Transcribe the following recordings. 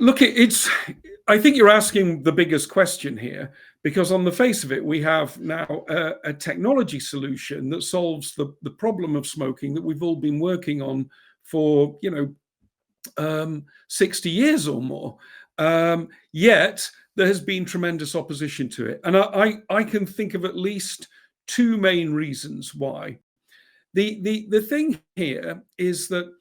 Look, I think you're asking the biggest question here, because on the face of it, we have now a technology solution that solves the problem of smoking that we've all been working on for 60 years or more. Yet there has been tremendous opposition to it. And I can think of at least two main reasons why. The thing here is that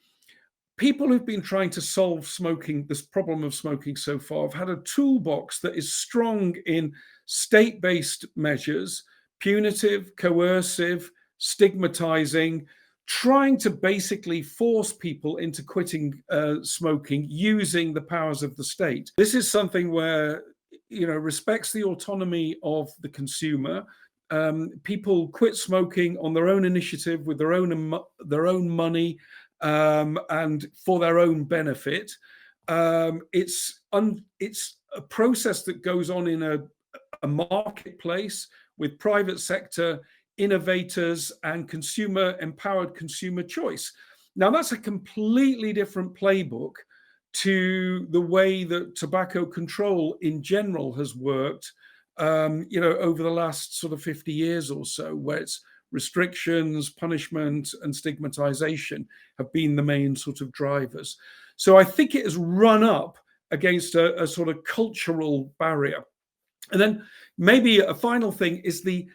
people who've been trying to solve smoking, this problem of smoking so far, have had a toolbox that is strong in state-based measures, punitive, coercive, stigmatizing, trying to basically force people into quitting smoking using the powers of the state. This is something where, respects the autonomy of the consumer. People quit smoking on their own initiative with their own money, and for their own benefit. It's a process that goes on in a marketplace with private sector innovators and empowered consumer choice. Now, that's a completely different playbook to the way that tobacco control in general has worked, over the last sort of 50 years or so, where it's restrictions, punishment, and stigmatization have been the main sort of drivers. So I think it has run up against a sort of cultural barrier. And then maybe a final thing is the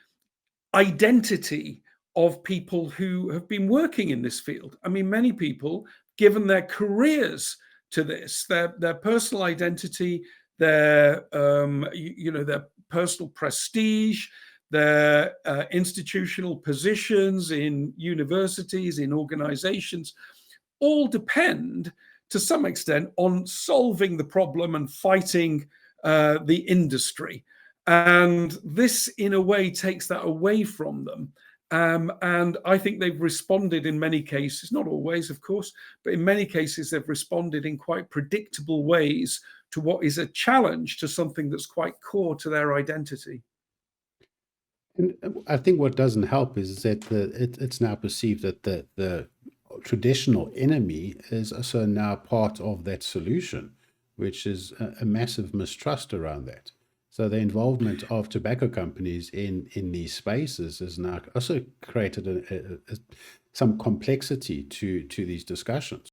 identity of people who have been working in this field. I mean, many people, given their careers to this, their personal identity, their personal prestige, their institutional positions in universities, in organizations, all depend to some extent on solving the problem and fighting the industry. And this, in a way, takes that away from them. And I think they've responded in many cases, not always, of course, but in many cases, they've responded in quite predictable ways to what is a challenge to something that's quite core to their identity. And I think what doesn't help is that it's now perceived that the traditional enemy is also now part of that solution, which is a massive mistrust around that. So the involvement of tobacco companies in these spaces has now also created some complexity to these discussions.